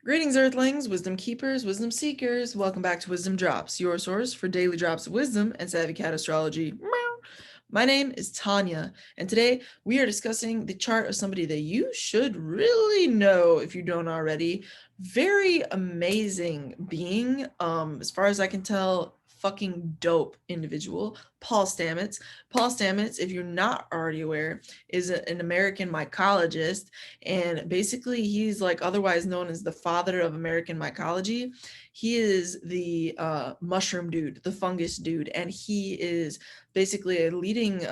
Greetings, Earthlings, wisdom keepers, wisdom seekers. Welcome back to WizdomDropz, your source for daily drops of wisdom and savvy cat astrology. Meow. My name is Tonia, and today we are discussing the chart of somebody that you should really know if you don't already. Very amazing being, as far as I can tell, fucking dope individual, Paul Stamets. Paul Stamets, if you're not already aware, is an American mycologist, and basically he's like otherwise known as the father of American mycology. He is the mushroom dude, the fungus dude, and he is basically a leading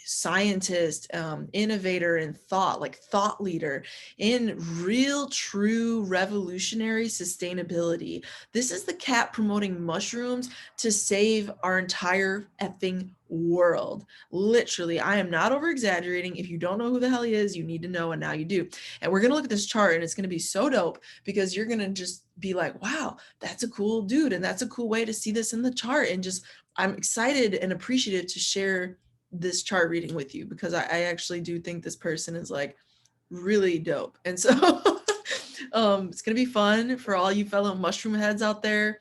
scientist, innovator in thought, like thought leader in real, true, revolutionary sustainability. This is the cat promoting mushrooms to save our entire effing world. Literally, I am not over exaggerating. If you don't know who the hell he is, you need to know, and now you do. And we're gonna look at this chart, and it's gonna be so dope because you're gonna just be like, wow, that's a cool dude, and that's a cool way to see this in the chart. And just, I'm excited and appreciative to share this chart reading with you because I actually do think this person is like really dope. And so it's gonna be fun for all you fellow mushroom heads out there.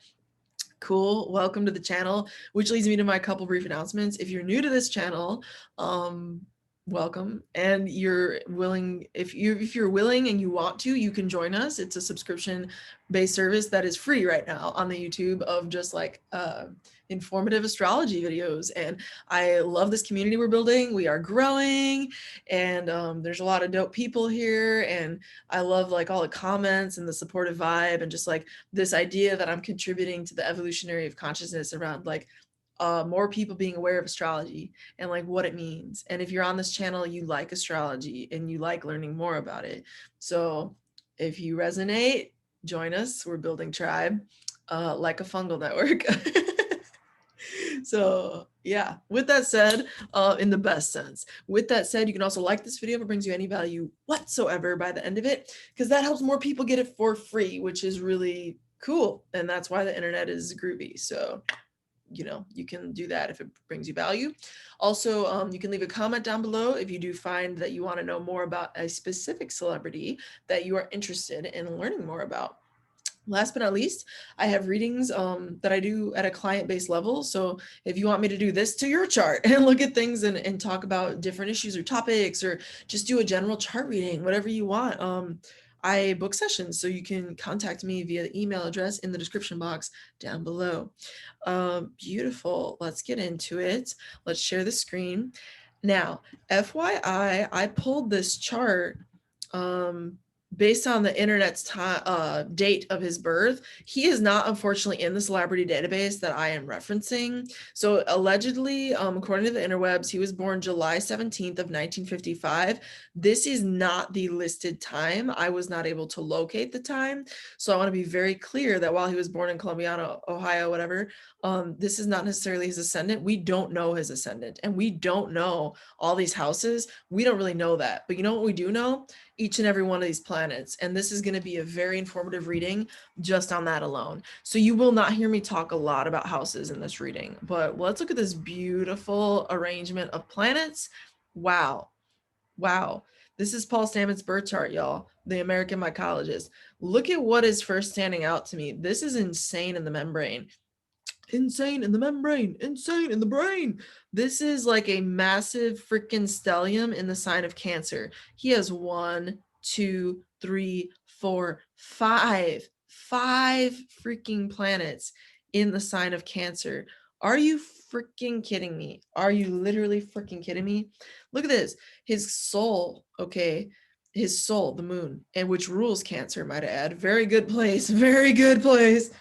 Cool. Welcome to the channel, which leads me to my couple brief announcements. If you're new to this channel, welcome. And you're willing, if you're willing and you want to, you can join us. It's a subscription-based service that is free right now on the YouTube of just like informative astrology videos. And I love this community we're building. We are growing, and there's a lot of dope people here, and I love like all the comments and the supportive vibe, and just like this idea that I'm contributing to the evolutionary of consciousness around like more people being aware of astrology and like what it means. And if you're on this channel, you like astrology and you like learning more about it. So if you resonate, join us. We're building tribe like a fungal network. So yeah, with that said, in the best sense, with that said, you can also like this video if it brings you any value whatsoever by the end of it, because that helps more people get it for free, which is really cool. And that's why the internet is groovy. So, you know, you can do that if it brings you value. Also, you can leave a comment down below if you do find that you want to know more about a specific celebrity that you are interested in learning more about. Last but not least, I have readings that I do at a client-based level. So if you want me to do this to your chart and look at things and talk about different issues or topics, or just do a general chart reading, whatever you want, I book sessions. So you can contact me via the email address in the description box down below. Beautiful. Let's get into it. Let's share the screen. Now, FYI, I pulled this chart based on the internet's time, date of his birth. He is not, unfortunately, in the celebrity database that I am referencing. So allegedly, according to the interwebs, he was born July 17th of 1955. This is not the listed time. I was not able to locate the time. So I want to be very clear that while he was born in Columbiana, Ohio, whatever, this is not necessarily his ascendant. We don't know his ascendant, and we don't know all these houses. We don't really know that. But you know what we do know? Each and every one of these planets. And this is going to be a very informative reading just on that alone. So you will not hear me talk a lot about houses in this reading, but let's look at this beautiful arrangement of planets. Wow. Wow. This is Paul Stamets' birth chart, y'all, the American mycologist. Look at what is first standing out to me. This is insane in the membrane. Insane in the membrane, insane in the brain. This is like a massive freaking stellium in the sign of Cancer. He has 1, 2, 3, 4, 5 freaking planets in the sign of Cancer. Are you freaking kidding me? Are you literally freaking kidding me? Look at this. His soul, okay, his soul, the moon, and which rules Cancer, might I add. Very good place, very good place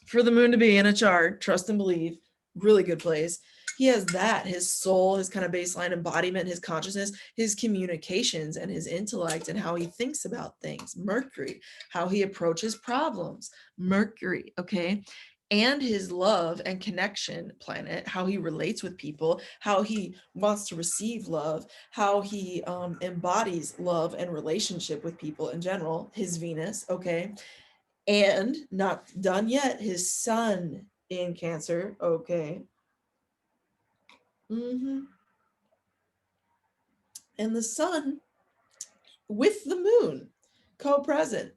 for the moon to be in a chart. Trust and believe. Really good place. He has that, his soul, his kind of baseline embodiment, his consciousness, his communications, and his intellect, and how he thinks about things. Mercury, how he approaches problems. Mercury, okay? And his love and connection planet, how he relates with people, how he wants to receive love, how he embodies love and relationship with people in general. His Venus, okay? And not done yet, his sun in Cancer, okay. And the sun with the moon co-present.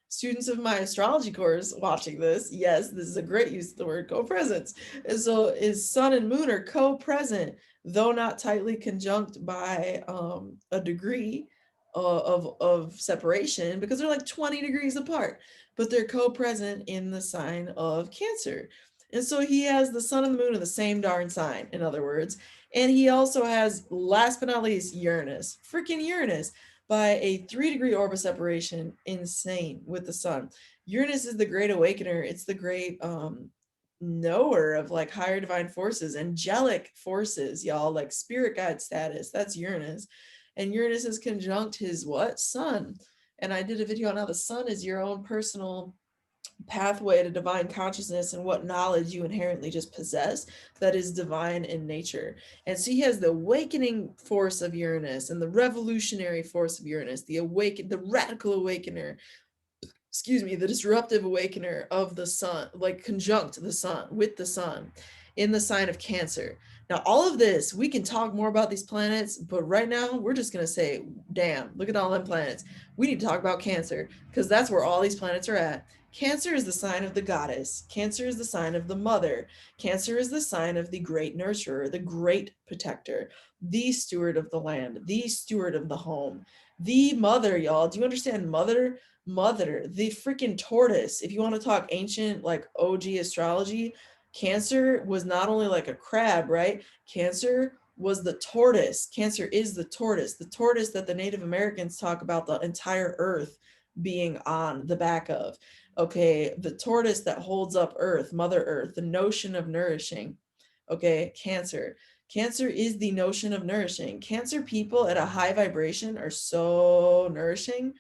students of my astrology course watching this, yes, this is a great use of the word co-presence. And so his sun and moon are co-present, though not tightly conjunct by a degree of separation, because they're like 20 degrees apart, but they're co-present in the sign of Cancer. And so he has the sun and the moon in the same darn sign, in other words. And he also has, last but not least, Uranus, freaking Uranus, by a 3-degree orbit separation, insane, with the sun. Uranus is the great awakener. It's the great knower of like higher divine forces, angelic forces, y'all, like spirit guide status. That's Uranus. And Uranus is conjunct his what? Sun. And I did a video on how the sun is your own personal pathway to divine consciousness and what knowledge you inherently just possess that is divine in nature. And so he has the awakening force of Uranus and the revolutionary force of Uranus, the radical awakener, excuse me, the disruptive awakener of the sun, like conjunct the sun with the sun in the sign of Cancer. Now, all of this, we can talk more about these planets, but right now we're just going to say, damn, look at all them planets. We need to talk about Cancer because that's where all these planets are at. Cancer is the sign of the goddess. Cancer is the sign of the mother. Cancer is the sign of the great nurturer, the great protector, the steward of the land, the steward of the home, the mother, y'all. Do you understand mother? Mother, the freaking tortoise. If you want to talk ancient, like OG astrology, Cancer was not only like a crab, right? Cancer was the tortoise. Cancer is the tortoise that the Native Americans talk about the entire earth being on the back of. Okay, the tortoise that holds up earth, Mother Earth, the notion of nourishing. Okay, Cancer. Cancer is the notion of nourishing. Cancer people at a high vibration are so nourishing.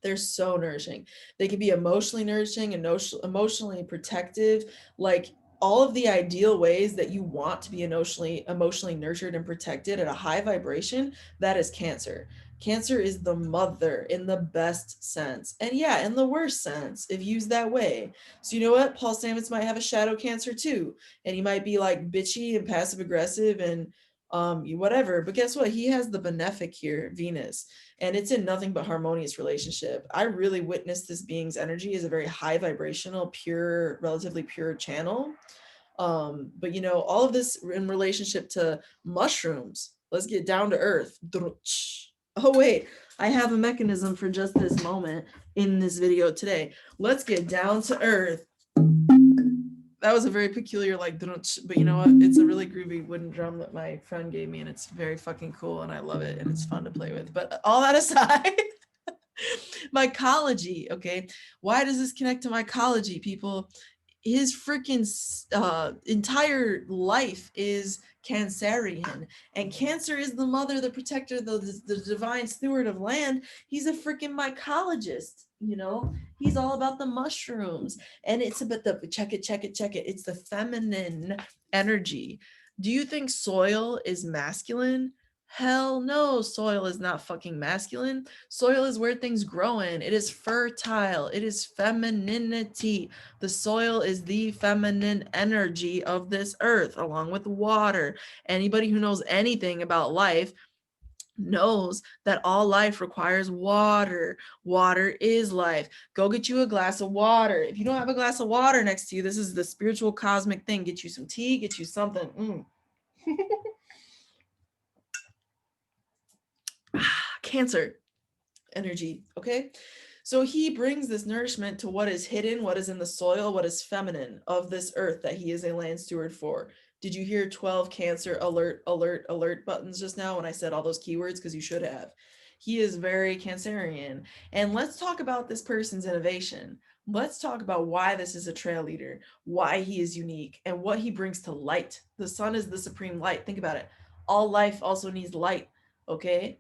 They're so nourishing. They can be emotionally nourishing and emotionally protective, like all of the ideal ways that you want to be emotionally nurtured and protected at a high vibration. That is Cancer. Cancer is the mother in the best sense, and yeah, in the worst sense if used that way. So you know what, Paul Stamets might have a shadow Cancer too, and he might be like bitchy and passive aggressive and whatever, but guess what, he has the benefic here, Venus, and it's in nothing but harmonious relationship. I really witnessed this being's energy as a very high vibrational, pure, relatively pure channel. But you know, all of this in relationship to mushrooms. Let's get down to earth. Oh wait, I have a mechanism for just this moment in this video today. Let's get down to earth. That was a very peculiar like, but you know what? It's a really groovy wooden drum that my friend gave me, and it's very fucking cool, and I love it, and it's fun to play with. But all that aside, mycology, okay? Why does this connect to mycology, people? His freaking entire life is Cancerian, and Cancer is the mother, the protector, the divine steward of land. He's a freaking mycologist, you know? He's all about the mushrooms, and it's about the check it. It's the feminine energy. Do you think soil is masculine? Hell no, soil is not fucking masculine. Soil is where things grow in. It is fertile. It is femininity. The soil is the feminine energy of this earth, along with water. Anybody who knows anything about life knows that all life requires water. Water is life. Go get you a glass of water. If you don't have a glass of water next to you, this is the spiritual cosmic thing. Get you some tea, get you something. Cancer energy, okay? So he brings this nourishment to what is hidden, what is in the soil, what is feminine of this earth that he is a land steward for. Did you hear 12 Cancer alert buttons just now when I said all those keywords? Because you should have. He is very Cancerian. And let's talk about this person's innovation. Let's talk about why this is a trail leader, why he is unique, and what he brings to light. The sun is the supreme light. Think about it. All life also needs light, okay?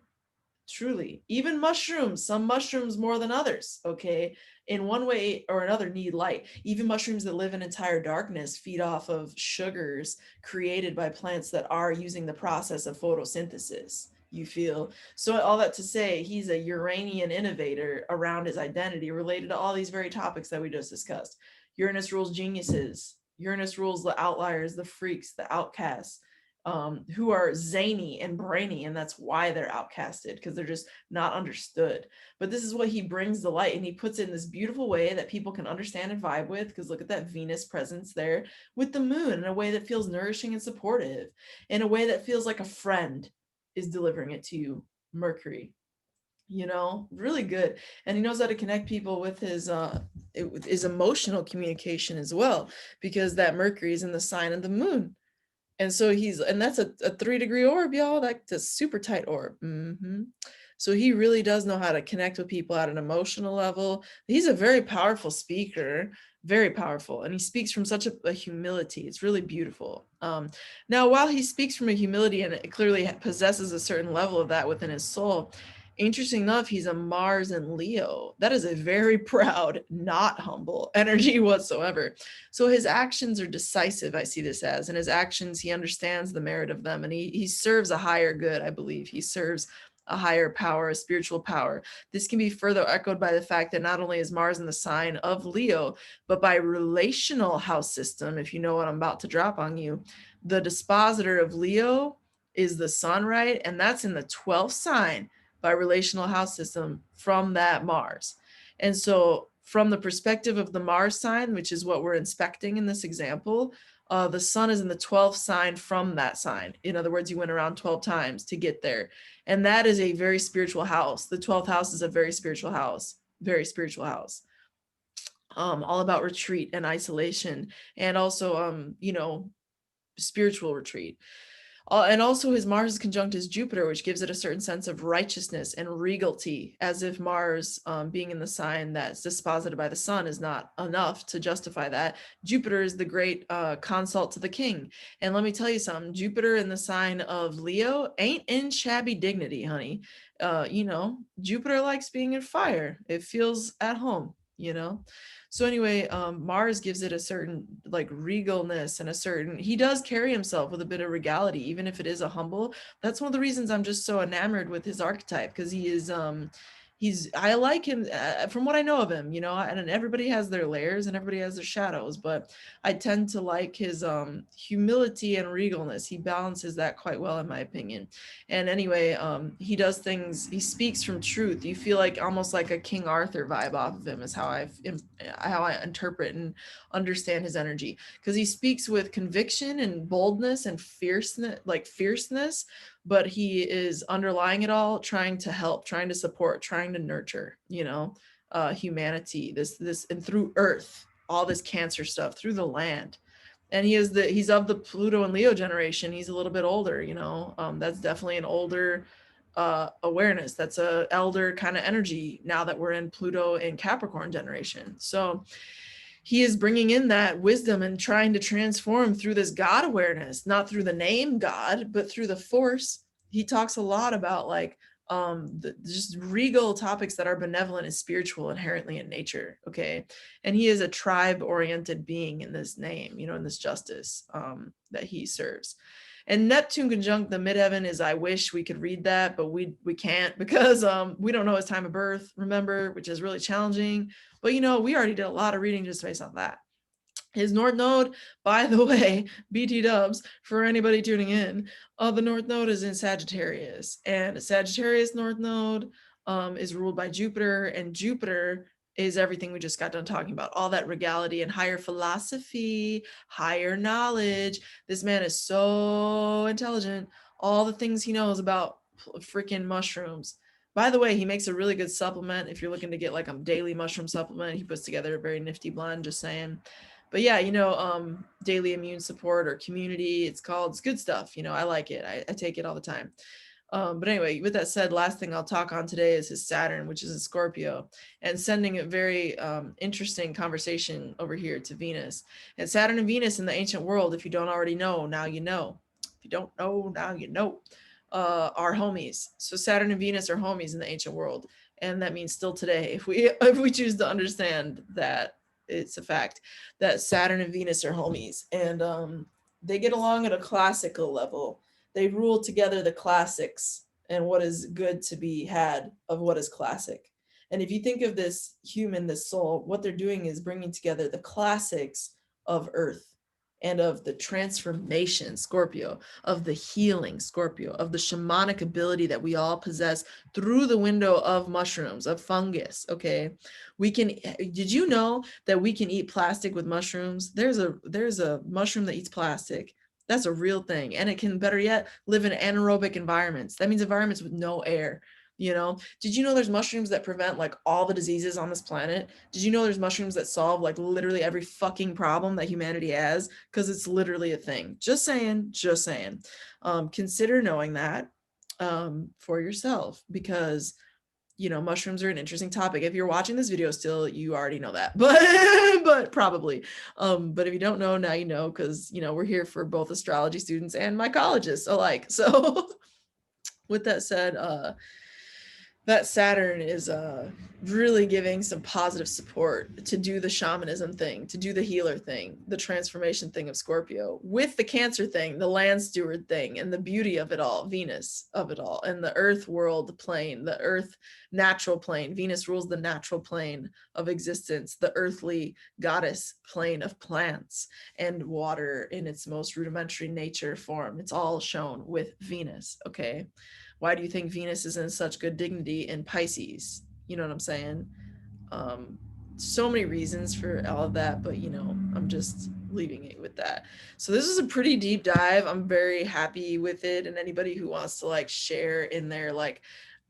Truly, even mushrooms, some mushrooms more than others, okay, in one way or another need light. Even mushrooms that live in entire darkness feed off of sugars created by plants that are using the process of photosynthesis, you feel? So all that to say, he's a Uranian innovator around his identity related to all these very topics that we just discussed. Uranus rules geniuses. Uranus rules the outliers, the freaks, the outcasts. who are zany and brainy, and that's why they're outcasted, because they're just not understood. But this is what he brings the light, and he puts it in this beautiful way that people can understand and vibe with, because look at that Venus presence there with the moon, in a way that feels nourishing and supportive, in a way that feels like a friend is delivering it to you, Mercury. Really good. And he knows how to connect people with his emotional communication as well, because that Mercury is in the sign of the moon. And so and that's a 3-degree orb, y'all. That's a super tight orb. So he really does know how to connect with people at an emotional level. He's a very powerful speaker, very powerful. And he speaks from such a humility. It's really beautiful. Now, while he speaks from a humility and it clearly possesses a certain level of that within his soul, interesting enough, he's a Mars and Leo. That is a very proud, not humble energy whatsoever. So his actions are decisive, I see this as, and his actions, he understands the merit of them, and he serves a higher good, I believe. He serves a higher power, a spiritual power. This can be further echoed by the fact that not only is Mars in the sign of Leo, but by relational house system, if you know what I'm about to drop on you, the dispositor of Leo is the sun, right? And that's in the 12th sign by relational house system from that Mars. And so from the perspective of the Mars sign, which is what we're inspecting in this example, the sun is in the 12th sign from that sign. In other words, you went around 12 times to get there. And that is a very spiritual house. The 12th house is a very spiritual house, very spiritual house. All about retreat and isolation, and also, spiritual retreat. And also his Mars is conjunct his Jupiter, which gives it a certain sense of righteousness and regality, as if Mars being in the sign that's disposited by the sun is not enough to justify that. Jupiter is the great consult to the king. And let me tell you something, Jupiter in the sign of Leo ain't in shabby dignity, honey. Jupiter likes being in fire. It feels at home. So anyway, Mars gives it a certain like regalness and he does carry himself with a bit of regality, even if it is a humble. That's one of the reasons I'm just so enamored with his archetype, because I like him from what I know of him, and everybody has their layers and everybody has their shadows, but I tend to like his humility and regalness. He balances that quite well, in my opinion. And anyway, he does things, he speaks from truth. You feel like almost like a King Arthur vibe off of him is how I interpret and understand his energy, because he speaks with conviction and boldness and fierceness, but he is underlying it all, trying to help, trying to support, trying to nurture, humanity, this, and through Earth, all this Cancer stuff, through the land. And he's of the Pluto and Leo generation. He's a little bit older, that's definitely an older awareness. That's a elder kind of energy now that we're in Pluto and Capricorn generation. So he is bringing in that wisdom and trying to transform through this God awareness, not through the name God, but through the force. He talks a lot about just regal topics that are benevolent and spiritual inherently in nature. Okay. And he is a tribe oriented being in this name, in this justice that he serves. And Neptune conjunct the midheaven is, I wish we could read that, but we can't, because we don't know his time of birth, remember, which is really challenging. But we already did a lot of reading just based on that. His North Node, by the way, BT dubs for anybody tuning in, the North Node is in Sagittarius, and Sagittarius North Node is ruled by Jupiter, and Jupiter is everything we just got done talking about, all that regality and higher philosophy, higher knowledge. This man is so intelligent, all the things he knows about freaking mushrooms. By the way, he makes a really good supplement if you're looking to get like a daily mushroom supplement. He puts together a very nifty blend, just saying. But yeah, daily immune support or community, it's good stuff. I like it. I take it all the time. But anyway, with that said, last thing I'll talk on today is his Saturn, which is in Scorpio, and sending a very interesting conversation over here to Venus. And Saturn and Venus in the ancient world, if you don't already know, now you know. If you don't know, now you know, are homies. So Saturn and Venus are homies in the ancient world. And that means still today, if we choose to understand that, it's a fact that Saturn and Venus are homies, and they get along at a classical level. They rule together the classics and what is good to be had of what is classic. And if you think of this human, this soul, what they're doing is bringing together the classics of Earth and of the transformation, Scorpio, of the healing, Scorpio, of the shamanic ability that we all possess through the window of mushrooms, of fungus, okay? Did you know that we can eat plastic with mushrooms? There's a mushroom that eats plastic. That's a real thing. And it can, better yet, live in anaerobic environments. That means environments with no air. Did you know there's mushrooms that prevent like all the diseases on this planet? Did you know there's mushrooms that solve like literally every fucking problem that humanity has? Because it's literally a thing. Just saying. Consider knowing that for yourself, because mushrooms are an interesting topic. If you're watching this video still, you already know that, but probably. But if you don't know, now you know, because we're here for both astrology students and mycologists alike. So with that said, that Saturn is really giving some positive support to do the shamanism thing, to do the healer thing, the transformation thing of Scorpio, with the Cancer thing, the land steward thing, and the beauty of it all, Venus of it all, and the earth world plane, the earth natural plane. Venus rules the natural plane of existence, the earthly goddess plane of plants and water in its most rudimentary nature form. It's all shown with Venus, okay? Why do you think Venus is in such good dignity in Pisces? You know what I'm saying? So many reasons for all of that, but I'm just leaving it with that. So this is a pretty deep dive. I'm very happy with it. And anybody who wants to like share in their like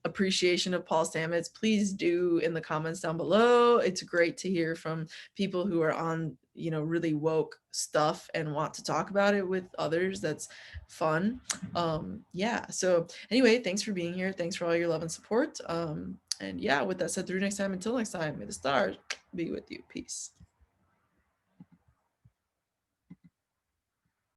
appreciation of Paul Stamets, please do in the comments down below. It's great to hear from people who are on really woke stuff and want to talk about it with others. That's fun. Yeah, so anyway, thanks for being here. Thanks for all your love and support. And yeah, with that said, through next time, until next time, may the stars be with you. Peace.